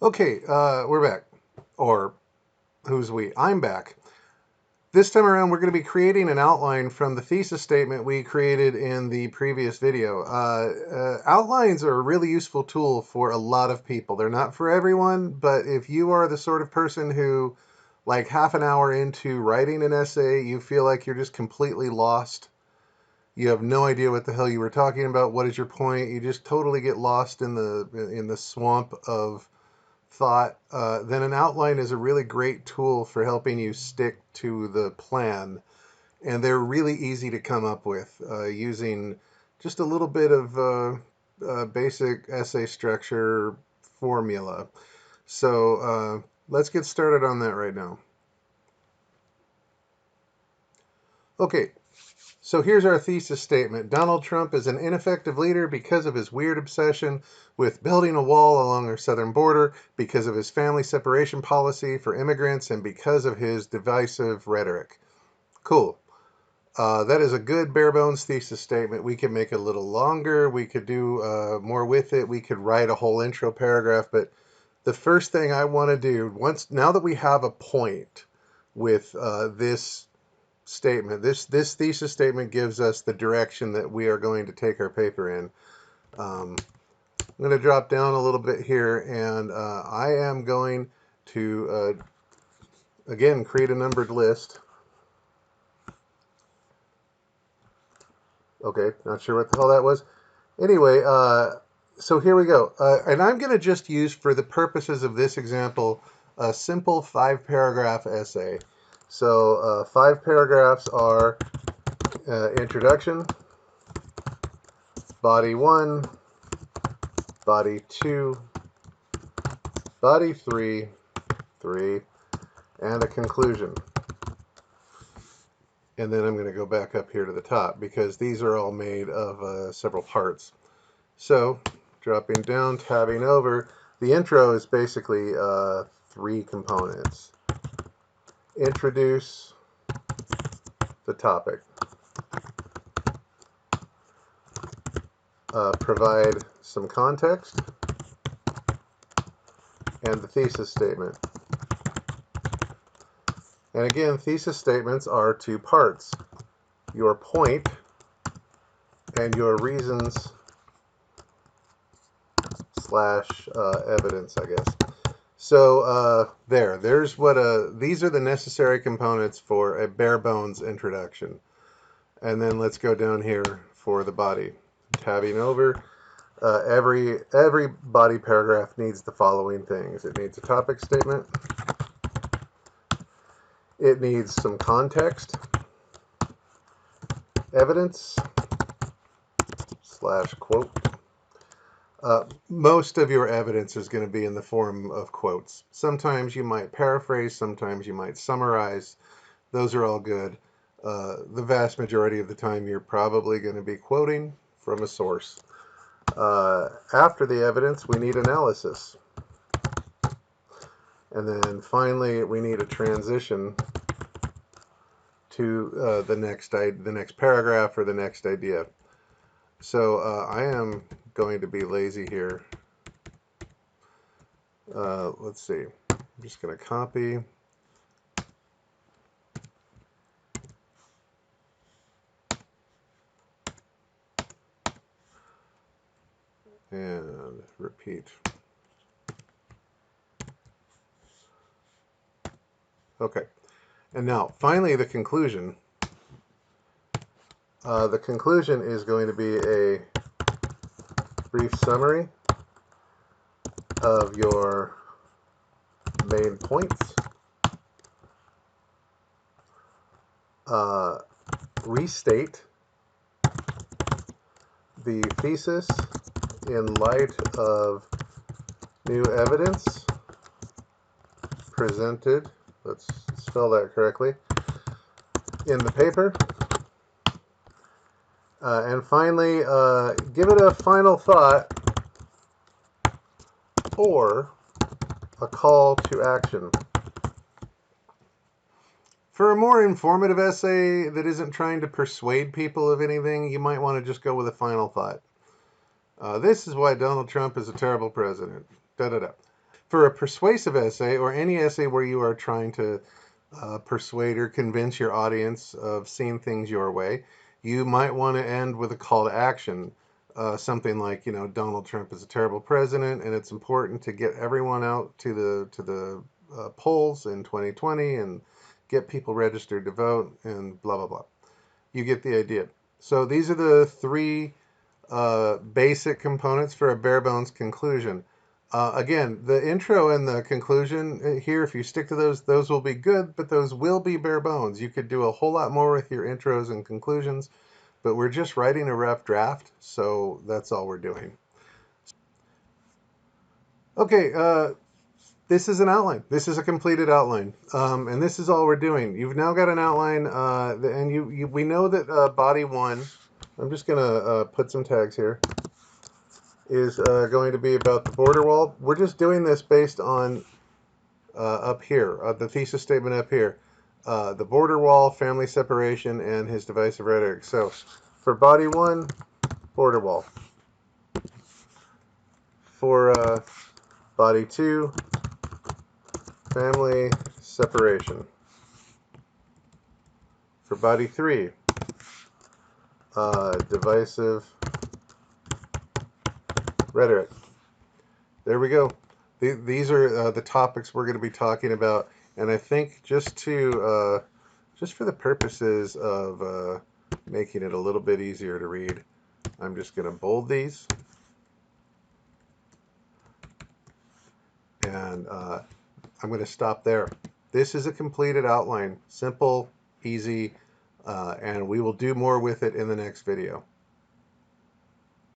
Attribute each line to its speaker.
Speaker 1: Okay, we're back. Or who's we? I'm back. This time around, we're going to be creating an outline from the thesis statement we created in the previous video. Outlines are a really useful tool for a lot of people. They're not for everyone, but if you are the sort of person who, like half an hour into writing an essay, you feel like you're just completely lost. You have no idea what the hell you were talking about. What is your point? You just totally get lost in the swamp of thought, then an outline is a really great tool for helping you stick to the plan. And they're really easy to come up with using just a little bit of basic essay structure formula. So let's get started on that right now. Okay, so here's our thesis statement. Donald Trump is an ineffective leader because of his weird obsession with building a wall along our southern border, because of his family separation policy for immigrants, and because of his divisive rhetoric. Cool. That is a good bare bones thesis statement. We could make it a little longer. We could do more with it. We could write a whole intro paragraph. But the first thing I want to do, now that we have a point with this statement. This thesis statement gives us the direction that we are going to take our paper in. I'm going to drop down a little bit here, and I am going to again create a numbered list. Okay, not sure what the hell that was. Anyway, so here we go, and I'm going to just use, for the purposes of this example, a simple 5-paragraph essay. So 5 paragraphs are introduction, body 1, body 2, body 3, and a conclusion. And then I'm going to go back up here to the top because these are all made of several parts. So dropping down, tabbing over, the intro is basically 3 components. Introduce the topic. Provide some context. And the thesis statement. And again, thesis statements are 2 parts. Your point and your reasons slash evidence, I guess. So there's what these are the necessary components for a bare bones introduction. And then let's go down here for the body. Tabbing over, every body paragraph needs the following things. It needs a topic statement. It needs some context, evidence slash quote. Most of your evidence is going to be in the form of quotes. Sometimes you might paraphrase, sometimes you might summarize. Those are all good. The vast majority of the time, you're probably going to be quoting from a source. After the evidence, we need analysis. And then finally, we need a transition to the next paragraph or the next idea. So I am going to be lazy here. Let's see. I'm just going to copy. And repeat. Okay. And now, finally, the conclusion. The conclusion is going to be a brief summary of your main points. Restate the thesis in light of new evidence presented, let's spell that correctly, in the paper. And finally, give it a final thought or a call to action. For a more informative essay that isn't trying to persuade people of anything, you might want to just go with a final thought. This is why Donald Trump is a terrible president. Da da da. For a persuasive essay, or any essay where you are trying to persuade or convince your audience of seeing things your way, you might want to end with a call to action. Something like, Donald Trump is a terrible president, and it's important to get everyone out to the polls in 2020 and get people registered to vote, and blah blah blah. You get the idea. So these are the three basic components for a bare bones conclusion. Again, the intro and the conclusion here, if you stick to those will be good, but those will be bare bones. You could do a whole lot more with your intros and conclusions, but we're just writing a rough draft, so that's all we're doing. Okay, this is an outline. This is a completed outline, and this is all we're doing. You've now got an outline, and we know that body one. I'm just gonna put some tags here. Is going to be about the border wall. We're just doing this based on up here, the thesis statement up here. The border wall, family separation, and his divisive rhetoric. So for body one, border wall. For body two, family separation. For body three, divisive rhetoric. There we go. These are the topics we're going to be talking about, and I think just for the purposes of making it a little bit easier to read, I'm just going to bold these, and I'm going to stop there. This is a completed outline, simple, easy, and we will do more with it in the next video.